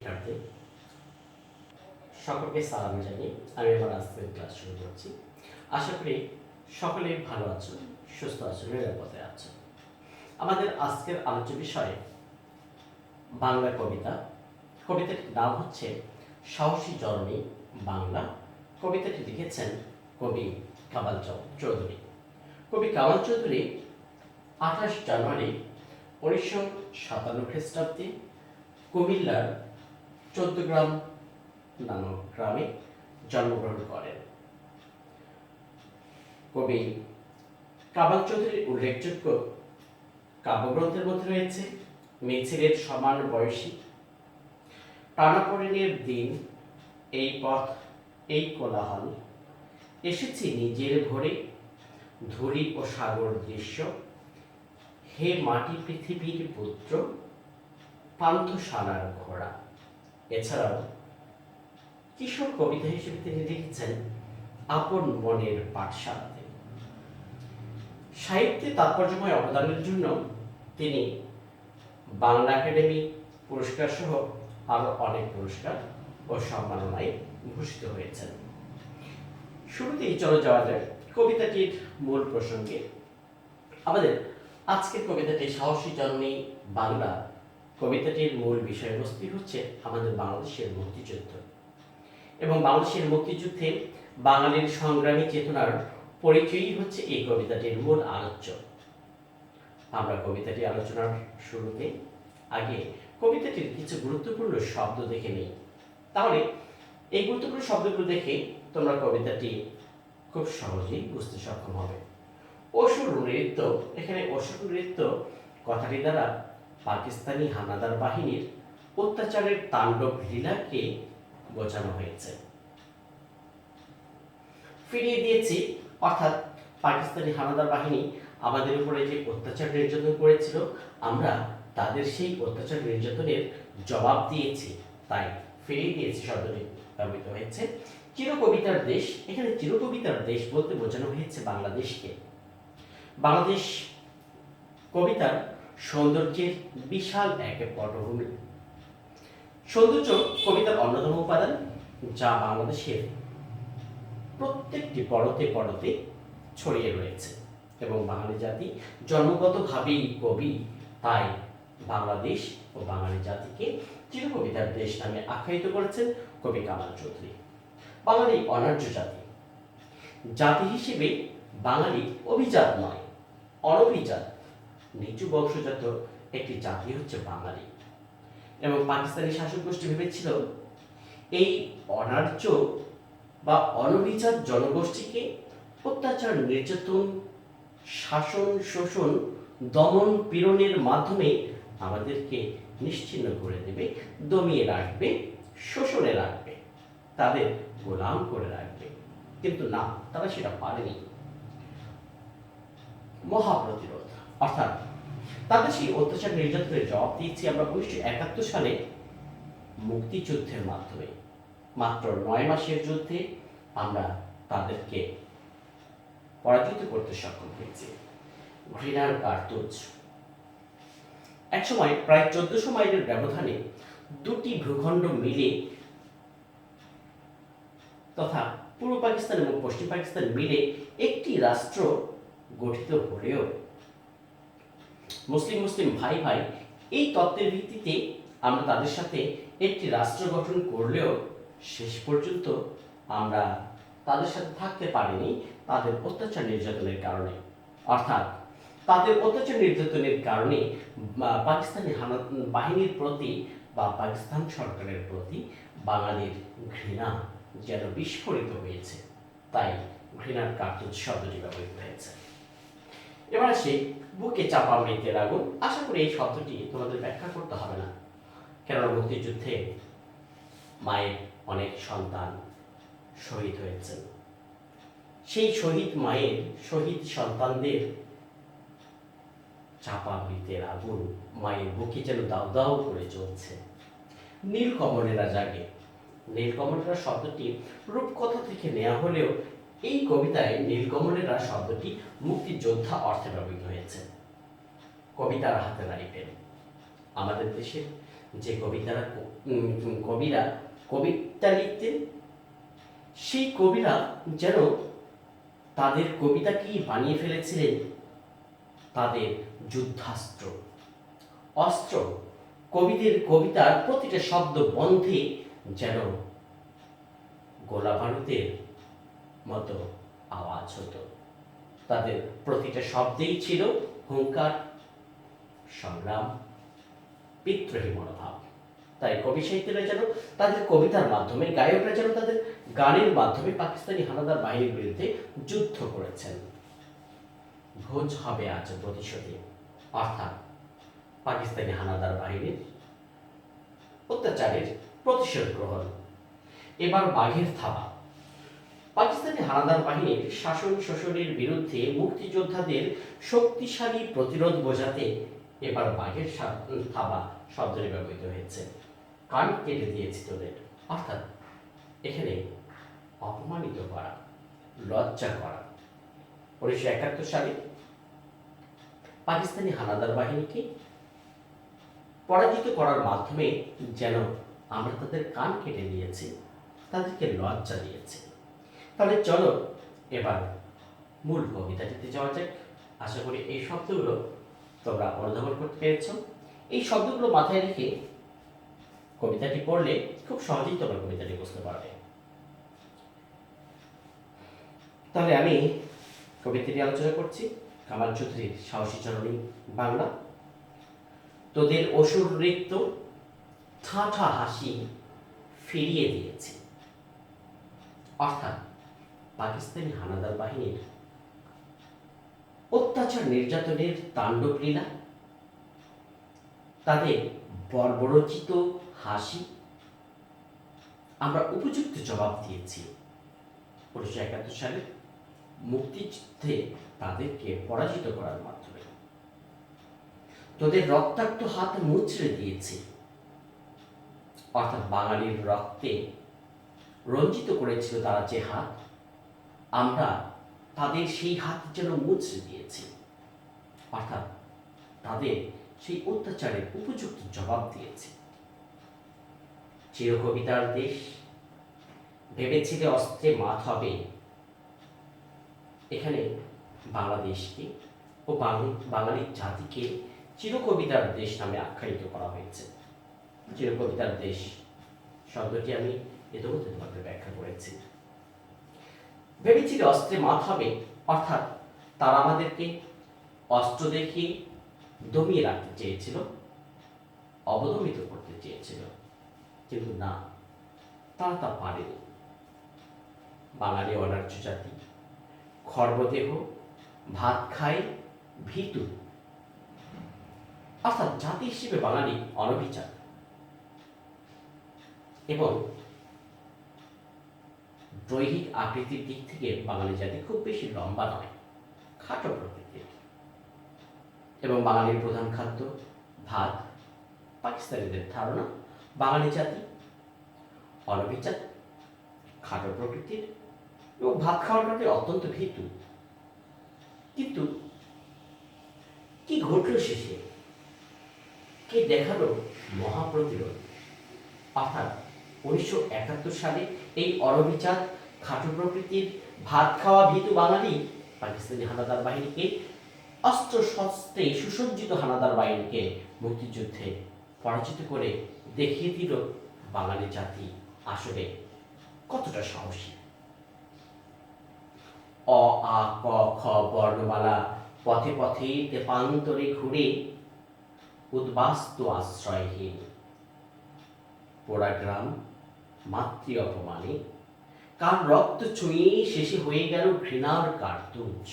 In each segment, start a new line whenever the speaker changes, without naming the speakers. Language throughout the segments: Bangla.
শিক্ষার্থী সকলকে সালাম জানিয়ে আমি আমার আজকের ক্লাস শুরু করছি। আশা করি সকলেই ভালো আছো, সুস্থ আছো, নিরাপদে আছো। আমাদের আজকের আলোচ্য বিষয় বাংলা কবিতা। কবিতাটির নাম হচ্ছে সাহসী জননী বাংলা। কবিতাটি লিখেছেন কবি কামাল চৌধুরী। কবি কামাল চৌধুরী 28 জানুয়ারি 1957 খ্রিস্টাব্দে কুমিল্লার 14 গ্রাম নামক গ্রামে জন্মগ্রহণ করেন। কবি কামাল চৌধুরীর উল্লেখযোগ্য কাব্যগ্রন্থের মধ্যে রয়েছে মিছিলের সমান বয়সী, টানাপোড়েনের দিন, এই পথ এই কোলাহল, এসেছি নিজের ভোরে, ধূলি ও সাগর দৃশ্য, হে মাটি পৃথিবীর পুত্র, পান্থশালার ঘোড়া। এছাড়াও কিশোর কবিতা হিসেবে তিনি লিখেছেন আপন মনের পাঠশালাতে। সাহিত্যে তাৎপর্যময় অবদানের জন্য তিনি বাংলা একাডেমি পুরস্কার সহ আরো অনেক পুরস্কার ও সম্মাননায় ভূষিত হয়েছেন। শুরুতেই চলে যাওয়া যায় কবিতাটির মূল প্রসঙ্গে। আমাদের আজকের কবিতাটি সাহসী জননী বাংলা। কবিতাটির মূল বিষয়বস্তু হচ্ছে আমাদের বাংলাদেশের মুক্তিযুদ্ধ এবং বাংলাদেশের মুক্তিযুদ্ধে বাঙালির সংগ্রামী চেতনার পরিচয়ই হচ্ছে এই কবিতাটির মূল আলোচ্য। আমরা কবিতাটি আলোচনার শুরুতে আগে কবিতাটির কিছু গুরুত্বপূর্ণ শব্দ দেখে নেই। তাহলে এই গুরুত্বপূর্ণ শব্দগুলো দেখে তোমরা কবিতাটি খুব সহজেই বুঝতে সক্ষম হবে। অসুর নৃত্য, এখানে অসুর নৃত্য কথাটি দ্বারা পাকিস্তানি হানাদার বাহিনীর অত্যাচারের তাণ্ডব লীলাকে বোঝানো হয়েছে। ফিরিয়ে দিয়েছি অর্থাৎ পাকিস্তানি হানাদার বাহিনী আমাদের উপরে যে অত্যাচার নির্যাতন করেছিল, আমরা তাদের সেই অত্যাচার নির্যাতনের জবাব দিয়েছি, তাই ফিরিয়ে দিয়েছি শব্দটি ব্যবহৃত হয়েছে। চিরকবিতার দেশ, এখানে চিরকবিতার দেশ বলতে বোঝানো হয়েছে বাংলাদেশকে। বাংলাদেশ কবিতার সৌন্দর্যের বিশাল এক পটভূমি। সৌন্দর্য কবিতার অন্যতম উপাদান, যা বাংলাদেশের প্রত্যেকটি পরতে পরতে ছড়িয়ে রয়েছে এবং বাঙালি জাতি জন্মগতভাবেই কবি, তাই বাংলাদেশ ও বাঙালি জাতিকে চিরকবিতার দেশ নামে আখ্যায়িত করেছেন কবি কামাল চৌধুরী। বাঙালি অনার্য জাতি, জাতি হিসেবে বাঙালি অভিজাত নয়, অনভিজাত, নিচু বংশজাত একটি জাতি হচ্ছে বাঙালি। এবং পাকিস্তানি শাসক গোষ্ঠী ভেবেছিল এই অনার্য বা অনভিজাত জনগোষ্ঠীকে অত্যাচার, নির্যাতন, শাসন, শোষণ, দমন, পীড়নের মাধ্যমে আমাদেরকে নিশ্চিহ্ন করে দেবে, দমিয়ে রাখবে, শোষণে রাখবে, তাদের গোলাম করে রাখবে। কিন্তু না, তারা সেটা পারেনি। মহাপ্রতিরোধ অর্থাৎ তাদের সেই অত্যাচার নির্যাতনের জবাব দিয়েছি আমরা 1971 সালে মুক্তিযুদ্ধের মাধ্যমে। মাত্র 9 মাসের যুদ্ধে আমরা তাদেরকে পরাজিত করতে সক্ষম হয়েছি। ঘৃণার কার্তুজ, একসময় প্রায় 1400 মাইলের ব্যবধানে দুটি ভূখণ্ড মিলে তথা পূর্ব পাকিস্তান এবং পশ্চিম পাকিস্তান মিলে একটি রাষ্ট্র গঠিত হলেও মুসলিম মুসলিম ভাই ভাই এই তত্ত্বের ভিত্তিতে আমরা তাদের সাথে একটি রাষ্ট্র গঠন করলেও শেষ পর্যন্ত আমরা তাদের সাথে থাকতে পারিনি তাদের অত্যাচার নির্যাতনের কারণে। অর্থাৎ তাদের অত্যাচার নির্যাতনের কারণে পাকিস্তানি বাহিনীর প্রতি বা পাকিস্তান সরকারের প্রতি বাঙালির ঘৃণা যেন বিস্ফোরিত হয়েছে, তাই ঘৃণার কার্তুজ শব্দটি ব্যবহৃত হয়েছে। এবার আসি বুকে চাপা মৃত্যের আগুন। আশা করি এই শব্দটি তোমাদের ব্যাখ্যা করতে হবে না, কেননা মুক্তিযুদ্ধে মায়ের অনেক সন্তান শহীদ হয়েছেন। সেই শহীদ মায়ের, শহীদ সন্তানদের চাপা মৃত্যের আগুন মায়ের বুকে যেন দাউ দাউ করে চলছে। নীলকমলেরা জাগে। নীলকমলেরা শব্দটি রূপকথা থেকে নেওয়া হলেও এই কবিতায় নীলকমলেরা শব্দটি মুক্তিযোদ্ধা অর্থে ব্যবহৃত হয়েছে। কবিতার হাতে রাইফেল, আমাদের দেশের যে কবিরা কবিতা লিখতেন, সেই কবিরা যেন তাদের কবিতাকেই বানিয়ে ফেলেছিলেন তাদের যুদ্ধাস্ত্র, অস্ত্র। কবিদের কবিতার প্রতিটা শব্দ বন্ধে যেন গোলা বারুদের মতো আওয়াজ হতো। তাদের প্রতিটা শব্দেই ছিল হুঙ্কার, সংগ্রাম, বিদ্রোহী মনোভাব। তাই কবি সাহিত্যরা যেন তাদের কবিতার মাধ্যমে, গায়করা যেন তাদের গানের মাধ্যমে পাকিস্তানি হানাদার বাহিনীর বিরুদ্ধে যুদ্ধ করেছেন। ভোজ হবে আজ প্রতিশোধে, অর্থাৎ পাকিস্তানি হানাদার বাহিনীর অত্যাচারের প্রতিশোধ গ্রহণ। এবার বাঘের থাবা। পাকিস্তানি হানাদার বাহিনীর শাসন শোষণের বিরুদ্ধে মুক্তিযোদ্ধাদের শক্তিশালী প্রতিরোধ বোঝাতে এবার বাঘের থাবা শব্দটি ব্যবহৃত হয়েছে। কান কেটে দিয়েছি তোদের, অর্থাৎ এখানে অপমানিত করা, লজ্জা করা। 1971 সালে পাকিস্তানি হানাদার বাহিনীকে পরাজিত করার মাধ্যমে যেন আমরা তাদের কান কেটে দিয়েছি, তাদেরকে লজ্জা দিয়েছি। তাহলে চলো এবার মূল কবিতাটিতে যাওয়া যাক। আশা করি এই শব্দগুলো তোমরা অনুধাবন করতে পেরেছ। এই শব্দগুলো মাথায় রেখে কবিতাটি পড়লে খুব সহজেই তোমরা কবিতাটি বুঝতে পারবে। তাহলে আমি কবিতাটি আলোচনা করছি। কামাল চৌধুরীর সাহসী চরণী বাংলা। তোদের অসুর নৃত্য ঠাঠা হাসি ফিরিয়ে দিয়েছে, অর্থাৎ পাকিস্তানি হানাদার বাহিনীর অত্যাচার নির্যাতনের তাণ্ডব লীলা, তাদের বর্বরচিত হাসি আমরা উপযুক্ত জবাব দিয়েছি 1971 সালে মুক্তিযুদ্ধে তাদেরকে পরাজিত করার মাধ্যমে। তোদের রক্তাক্ত হাত মুচড়ে দিয়েছি, অর্থাৎ বাঙালির রক্তে রঞ্জিত করেছিল তারা যে হাত, আমরা তাদের সেই হাত যেন মুচড়ে দিয়েছি, অর্থাৎ তাদের সেই অত্যাচারের উপযুক্ত জবাব দিয়েছি। চিরকবিতার দেশ ভেবেছিলে অস্ত্রে মাত হবে, এখানে বাংলাদেশকে ও বাঙালি জাতিকে চিরকবিতার দেশ নামে আখ্যায়িত করা হয়েছে। চিরকবিতার দেশ শব্দটি আমি ইতিমধ্যে তোমাকে ব্যাখ্যা করেছি। ভেবেছিলে অস্ত্রে মাত হবে, অর্থাৎ তারা আমাদেরকে অস্ত্র দেখিয়ে দমিয়ে রাখতে চেয়েছিল, অবদমিত করতে চেয়েছিল, কিন্তু না, তারা তা পারেনি। বাঙালি অনার্য জাতি, খর্বদেহ, ভাত খায় ভীতু, অর্থাৎ জাতি হিসেবে বাঙালি অনভিজাত এবং দৈহিক আকৃতির দিক থেকে বাঙালি জাতি খুব বেশি লম্বা নয়, খাটো প্রকৃতির। এবং বাঙালির প্রধান খাদ্য ভাত। পাকিস্তানিদের ধারণা বাঙালি জাতি অনভিজাত, খাটো প্রকৃতির এবং ভাত খাওয়ার কারণে অত্যন্ত ভীতু। কিন্তু কি ঘটল শেষে? কে দেখালো মহাপ্রতিরোধ? অর্থাৎ 1971 সালে এই অনভিজাত, খাটো প্রকৃতির, ভাত খাওয়া ভীতু বাঙালি পাকিস্তানি হানাদার বাহিনীকে, অস্ত্র শস্ত্রে সুসজ্জিত হানাদার বাহিনীকে মুক্তিযুদ্ধে পরাজিত করে দেখিয়ে দিল বাঙালি জাতি আসলে কতটা সাহসী। অ আ ক খ বর্ণমালা পথে পথে তেপান্তরে ঘুরে উদ্বাস্তু আশ্রয়হীন, পোড়াগ্রাম মাতৃ অপমানে কার রক্ত ছুঁয়ে শেষে হয়ে গেল ঘৃণার কার্তুজ।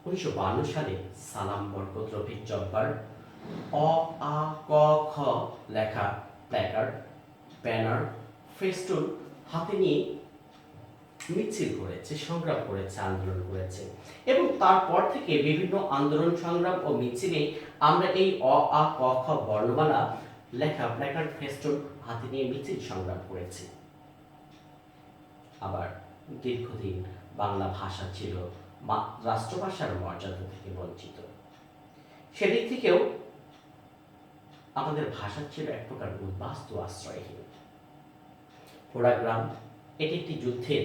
1952 সালে সালাম বরকত রফিক জব্বার অ আ ক খ লেখা প্ল্যাকার্ড, ব্যানার, ফেস্টুন হাতে নিয়ে মিছিল করেছে, সংগ্রাম করেছে, আন্দোলন করেছে এবং তারপর থেকে বিভিন্ন আন্দোলন, সংগ্রাম ও মিছিলে আমরা এই অ আ ক খ বর্ণমালা লেখা প্ল্যাকার্ড, ফেস্টুন হাতে নিয়ে মিছিল সংগ্রাম করেছি। আবার দীর্ঘদিন বাংলা ভাষা ছিল রাষ্ট্রভাষার মর্যাদা থেকে বঞ্চিত। সেদিক থেকেও আমাদের ভাষা ছিল এক প্রকার উদ্বাস্তু আশ্রয়হীন। পোড়া গ্রাম এটি একটি যুদ্ধের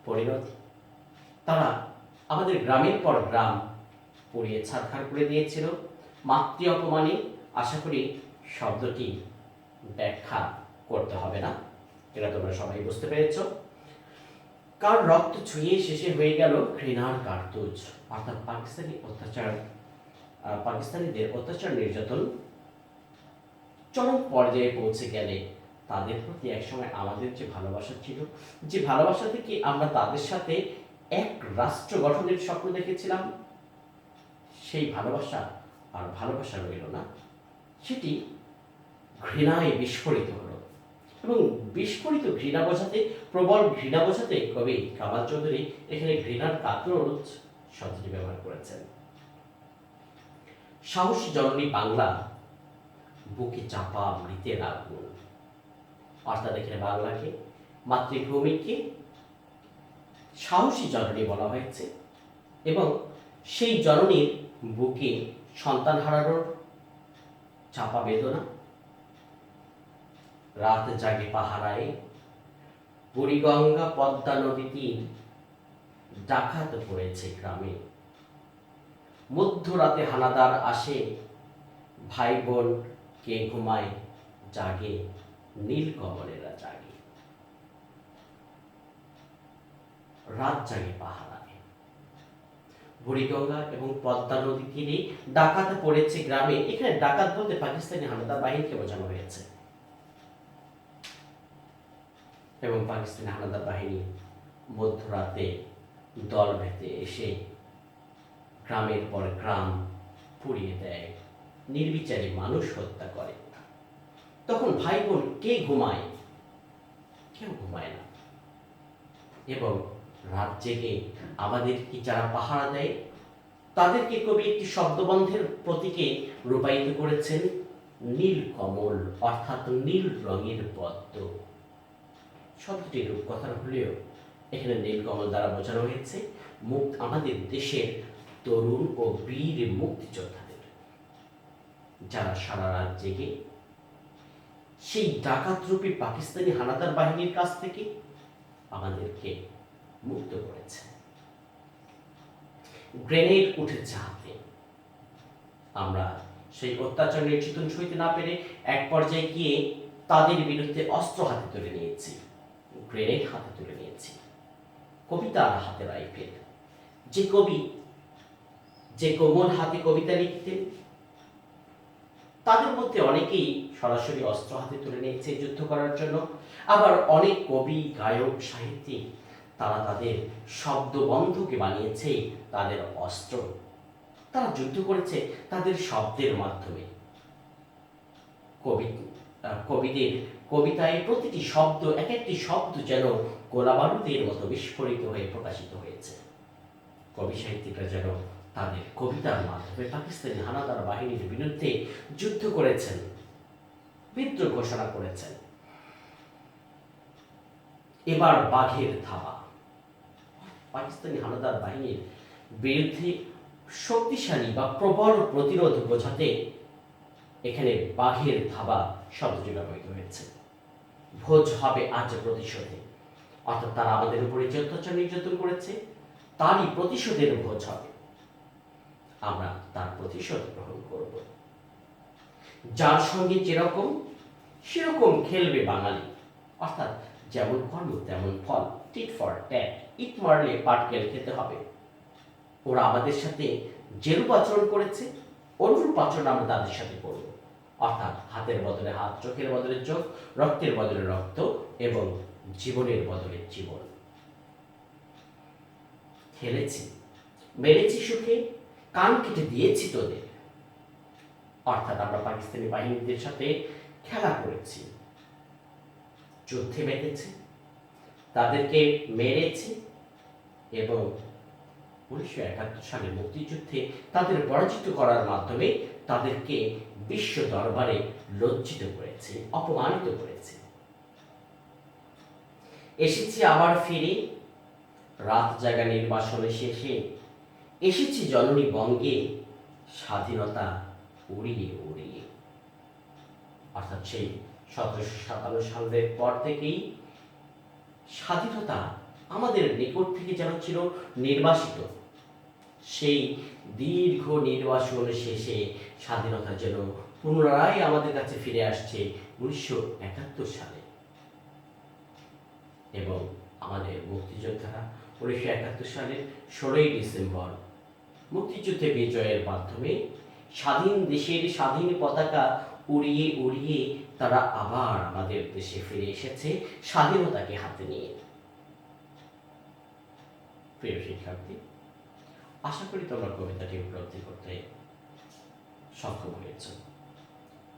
পরিণতি। তারা আমাদের গ্রামের পর গ্রাম পুড়িয়ে ছারখার করে দিয়েছিল। মাতৃ অপমানে, আশা করি শব্দটি ব্যাখ্যা করতে হবে না, এটা তোমরা সবাই বুঝতে পেরেছ। কার রক্ত ছুঁয়ে শেষে হয়ে গেল ঘৃণার কার্তুজ, অর্থাৎ পাকিস্তানিদের অত্যাচার নির্যাতন চরম পর্যায়ে পৌঁছে গেলে তাদের প্রতি একসময় আমাদের যে ভালোবাসা ছিল, যে ভালোবাসা থেকে আমরা তাদের সাথে এক রাষ্ট্র গঠনের স্বপ্ন দেখেছিলাম, সেই ভালোবাসা আর ভালোবাসা রইল না, সেটি ঘৃণায় বিস্ফোরিত হলো। এবং বিস্ফোরিত ঘৃণা বোঝাতে, প্রবল ঘৃণা বোঝাতে কবি কামাল চৌধুরী এখানে ঘৃণার কাতর শব্দটি ব্যবহার করেছেন। সাহসী জননী বাংলা, বুকে চাপা মৃতের আগুন, অর্থাৎ এখানে বাংলাকে, মাতৃভূমিকে সাহসী জননী বলা হয়েছে। এবং সেই জননীর বুকে সন্তান হারানোর চাপা বেদনা, রাত জাগে পাহারায়, বুড়িগঙ্গা পদ্মা নদী তীর ডাকাত পড়েছে গ্রামে, মধ্যরাতে হানাদার আসে, ভাই বোন কে ঘুমায় জাগে, নীল কমলেরা জাগে। রাত জাগে পাহারায়, বুড়িগঙ্গা এবং পদ্মা নদী তীরে ডাকাত পড়েছে গ্রামে। এখানে ডাকাত বলতে পাকিস্তানি হানাদার বাহিনীকে বোঝানো হয়েছে। এবং পাকিস্তানি হানাদার বাহিনী মধ্যরাতে দল ভেদে এসে গ্রামের পর গ্রাম পুড়িয়ে দেয়, নির্বিচারে মানুষ হত্যা করে। তখন ভাই বোন কে ঘুমায়? কেউ ঘুমায় না। এবং রাত জেগে আমাদের কি যারা পাহারা দেয়, তাদেরকে কবি একটি শব্দবন্ধের প্রতীকে রূপায়িত করেছেন, নীল কমল, অর্থাৎ নীল রঙের পদ্ম। শব্দটি রূপকথার হলেও এখানে নীল কমল দ্বারা বোঝানো হয়েছে আমাদের দেশের তরুণ ও বীর মুক্তিযোদ্ধাদের, যারা সারা রাত জেগে সেই ডাকাতরূপী পাকিস্তানি হানাদার বাহিনীর কাছ থেকে আমাদেরকে মুক্ত করেছে। গ্রেনেড উঠেছে হাতে, আমরা সেই অত্যাচার নির্যাতন সইতে না পেরে এক পর্যায়ে গিয়ে তাদের বিরুদ্ধে অস্ত্র হাতে তুলে নিয়েছি, গ্রেনেড হাতে তুলে নিয়েছি। কবিতার হাতে রাইফেল। যে কবি যে কোমল হাতে কবিতা লিখতেন, তাদের মধ্যে অনেকেই সরাসরি অস্ত্র হাতে তুলে নিয়েছে যুদ্ধ করার জন্য। আবার অনেক কবি, গায়ক, সাহিত্যিক তারা তাদের শব্দবন্ধকে বানিয়েছে তাদের অস্ত্র। তারা যুদ্ধ করেছে তাদের শব্দের মাধ্যমে। কবিদের কবিতায় প্রতিটি শব্দ, এক একটি শব্দ যেন গোলাবারুদের মতো বিস্ফোরিত হয়ে প্রকাশিত হয়েছে। কবি সাহিত্যিকরা যেন তাদের কবিতার মাধ্যমে পাকিস্তানি হানাদার বাহিনীর বিরুদ্ধে যুদ্ধ করেছেন, বিদ্রোহ ঘোষণা করেছেন। এবার বাঘের থাবা, পাকিস্তানি হানাদার বাহিনীর বিরুদ্ধে শক্তিশালী বা প্রবল প্রতিরোধ বোঝাতে এখানে বাঘের থাবা শব্দটি ব্যবহৃত হয়েছে। ভোজ হবে আজ প্রতিশোধে, অর্থাৎ তারা আমাদের উপরে যে অত্যাচার নির্যাতন করেছে তারই প্রতিশোধের ভোজ হবে, আমরা তার প্রতিশোধ গ্রহণ করব। যার সঙ্গে যেরকম সেরকম খেলবে বাঙালি, অর্থাৎ যেমন কর্ম তেমন ফল, টিট ফর ট্যাট, ইট মারলে পাটকেল খেতে হবে। ওরা আমাদের সাথে যেরূপ আচরণ করেছে অনুরূপ আচরণ আমরা তাদের সাথে করব, অর্থাৎ হাতের বদলে হাত, চোখের বদলে চোখ, রক্তের বদলে রক্ত এবং জীবনের বদলে জীবন। খেলেছি, মেরেছি সুখে, কান কেটে দিয়েছি তোদের, অর্থাৎ আমরা পাকিস্তানি বাহিনীদের সাথে খেলা করেছি, যুদ্ধে মেতেছি, তাদেরকে মেরেছি এবং 1971 সালে মুক্তিযুদ্ধে তাদের পরাজিত করার মাধ্যমে তাদেরকে বিশ্ব দরবারে লজ্জিত করেছে, অপমানিত করেছে। এসেছি আবার ফিরে রাত জাগা নির্বাসনে শেষে, এসেছি জননী বঙ্গে স্বাধীনতা উড়িয়ে উড়িয়ে। অর্থাৎ সেই 1757 সালের পর থেকেই স্বাধীনতা আমাদের নিকট থেকে যেন ছিল নির্বাসিত। সেই দীর্ঘ নির্বাসন শেষে স্বাধীনতা যেন পুনরায় আমাদের কাছে ফিরে আসছে 1971 সালে। এবং আমাদের মুক্তিযোদ্ধারা 1971 সালের 16ই ডিসেম্বর মুক্তিযুদ্ধে বিজয়ের মাধ্যমে স্বাধীন দেশের স্বাধীন পতাকা উড়িয়ে উড়িয়ে তারা আবার আমাদের দেশে ফিরে এসেছে স্বাধীনতাকে হাতে নিয়ে। প্রিয় শিক্ষার্থী, আশা করি তোমরা কবিতাটি উপলব্ধি করতে সক্ষম হয়েছ।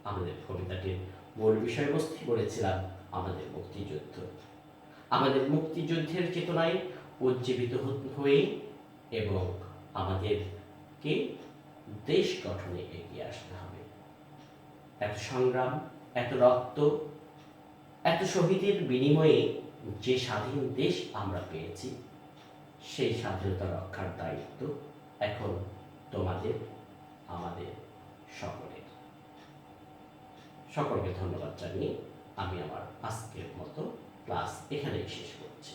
আমাদের কবিতাটির মূল বিষয়বস্তু বলেছিলাম আমাদের মুক্তিযুদ্ধ। আমাদের মুক্তিযুদ্ধের চেতনায় উজ্জীবিত হয়ে এবং আমাদেরকে দেশ গঠনে এগিয়ে আসতে হবে। এত সংগ্রাম, এত রক্ত, এত শহীদের বিনিময়ে যে স্বাধীন দেশ আমরা পেয়েছি, সেই স্বাধীনতা রক্ষার দায়িত্ব এখন তোমাদের, আমাদের সকলের। সকলকে ধন্যবাদ জানিয়ে আমি আমার আজকের মতো ক্লাস এখানেই শেষ করছি।